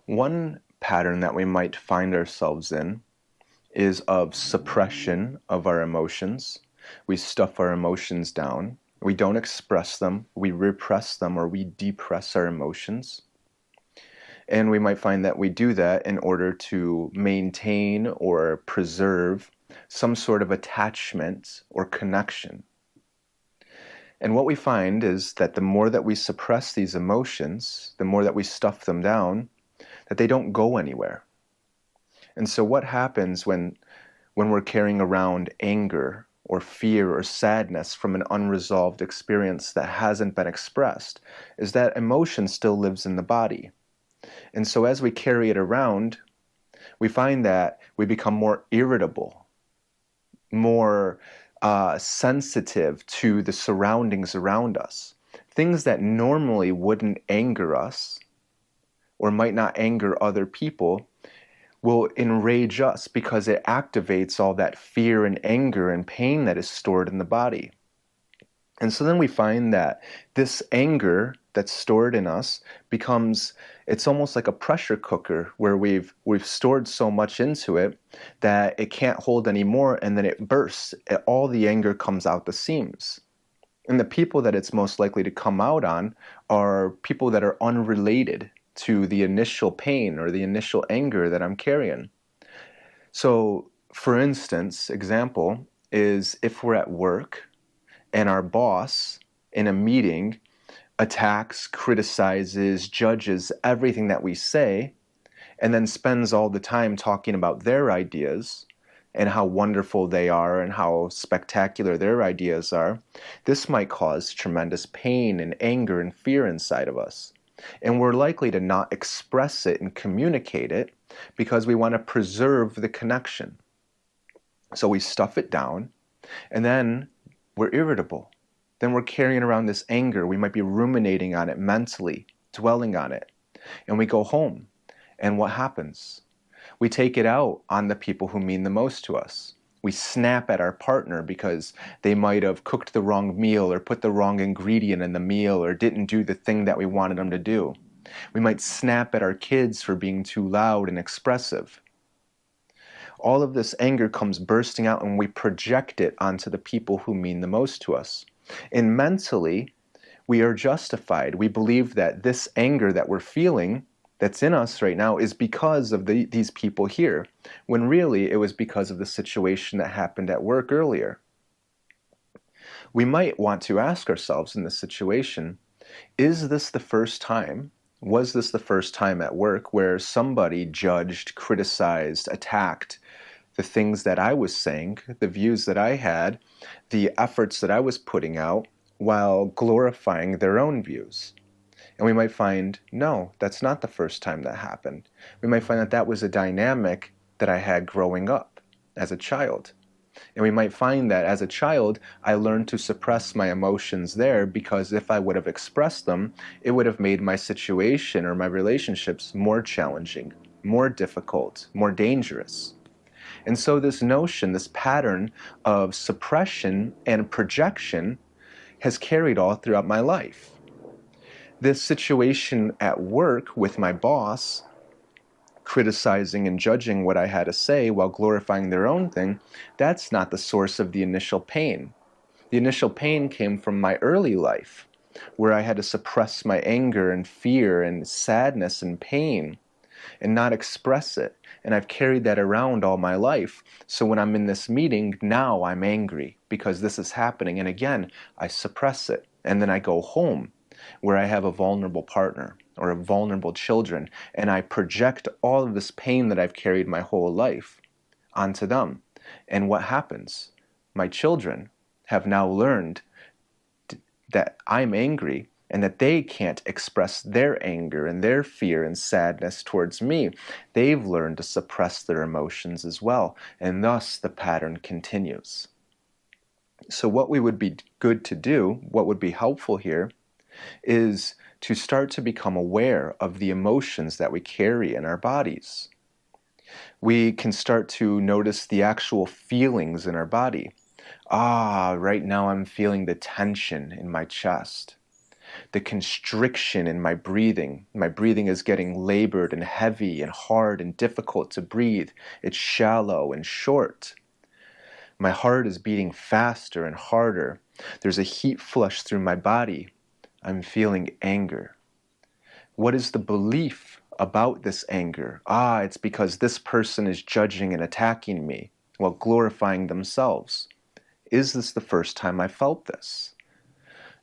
One pattern that we might find ourselves in is of suppression of our emotions. We stuff our emotions down. We don't express them. We repress them or we depress our emotions. And we might find that we do that in order to maintain or preserve some sort of attachment or connection. And what we find is that the more that we suppress these emotions, the more that we stuff them down, that they don't go anywhere. And so what happens when we're carrying around anger or fear or sadness from an unresolved experience that hasn't been expressed is that emotion still lives in the body. And so as we carry it around, we find that we become more irritable, more sensitive to the surroundings around us. Things that normally wouldn't anger us or might not anger other people will enrage us because it activates all that fear and anger and pain that is stored in the body. And so then we find that this anger that's stored in us becomes, it's almost like a pressure cooker where we've stored so much into it that it can't hold anymore, and then it bursts. All the anger comes out the seams. And the people that it's most likely to come out on are people that are unrelated to the initial pain or the initial anger that I'm carrying. So, for instance, example is if we're at work and our boss in a meeting attacks, criticizes, judges everything that we say, and then spends all the time talking about their ideas and how wonderful they are and how spectacular their ideas are, this might cause tremendous pain and anger and fear inside of us. And we're likely to not express it and communicate it because we want to preserve the connection. So we stuff it down, and then we're irritable. Then we're carrying around this anger. We might be ruminating on it mentally, dwelling on it. And we go home. And what happens? We take it out on the people who mean the most to us. We snap at our partner because they might have cooked the wrong meal or put the wrong ingredient in the meal or didn't do the thing that we wanted them to do. We might snap at our kids for being too loud and expressive. All of this anger comes bursting out and we project it onto the people who mean the most to us. And mentally, we are justified. We believe that this anger that we're feeling that's in us right now is because of these people here, when really it was because of the situation that happened at work earlier. We might want to ask ourselves in this situation, is this the first time? Was this the first time at work where somebody judged, criticized, attacked the things that I was saying, the views that I had, the efforts that I was putting out, while glorifying their own views? And we might find, no, that's not the first time that happened. We might find that that was a dynamic that I had growing up as a child. And we might find that as a child, I learned to suppress my emotions there because if I would have expressed them, it would have made my situation or my relationships more challenging, more difficult, more dangerous. And so this notion, this pattern of suppression and projection has carried all throughout my life. This situation at work with my boss, criticizing and judging what I had to say while glorifying their own thing, that's not the source of the initial pain. The initial pain came from my early life, where I had to suppress my anger and fear and sadness and pain and not express it. And I've carried that around all my life. So when I'm in this meeting, now I'm angry because this is happening. And again, I suppress it. And then I go home where I have a vulnerable partner or a vulnerable children, and I project all of this pain that I've carried my whole life onto them. And what happens? My children have now learned that I'm angry and that they can't express their anger and their fear and sadness towards me. They've learned to suppress their emotions as well, and thus the pattern continues. So what we would be good to do, what would be helpful here, is to start to become aware of the emotions that we carry in our bodies. We can start to notice the actual feelings in our body. Right now I'm feeling the tension in my chest. the constriction in my breathing. My breathing is getting labored and heavy and hard and difficult to breathe. It's shallow and short. My heart is beating faster and harder. There's a heat flush through my body. I'm feeling anger. What is the belief about this anger? It's because this person is judging and attacking me while glorifying themselves. Is this the first time I felt this?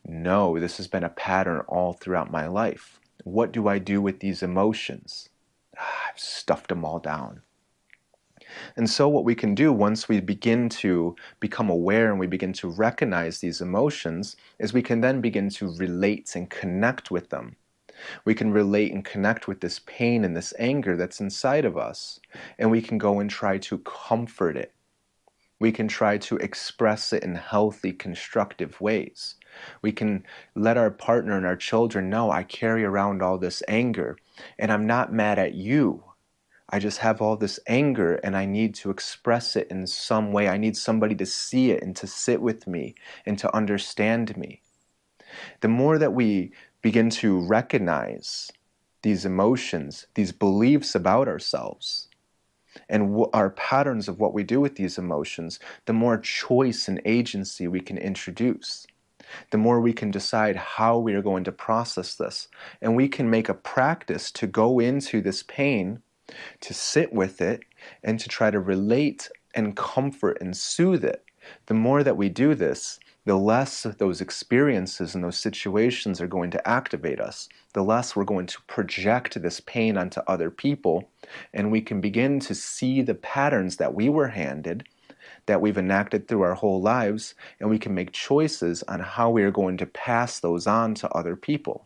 No, this has been a pattern all throughout my life. What do I do with these emotions? I've stuffed them all down. And so what we can do once we begin to become aware and we begin to recognize these emotions is we can then begin to relate and connect with them. We can relate and connect with this pain and this anger that's inside of us, and we can go and try to comfort it. We can try to express it in healthy, constructive ways. We can let our partner and our children know, I carry around all this anger, and I'm not mad at you. I just have all this anger and I need to express it in some way. I need somebody to see it and to sit with me and to understand me. The more that we begin to recognize these emotions, these beliefs about ourselves, and our patterns of what we do with these emotions, the more choice and agency we can introduce. The more we can decide how we are going to process this. And we can make a practice to go into this pain, to sit with it, and to try to relate and comfort and soothe it. The more that we do this, the less those experiences and those situations are going to activate us. The less we're going to project this pain onto other people, and we can begin to see the patterns that we were handed, that we've enacted through our whole lives, and we can make choices on how we are going to pass those on to other people.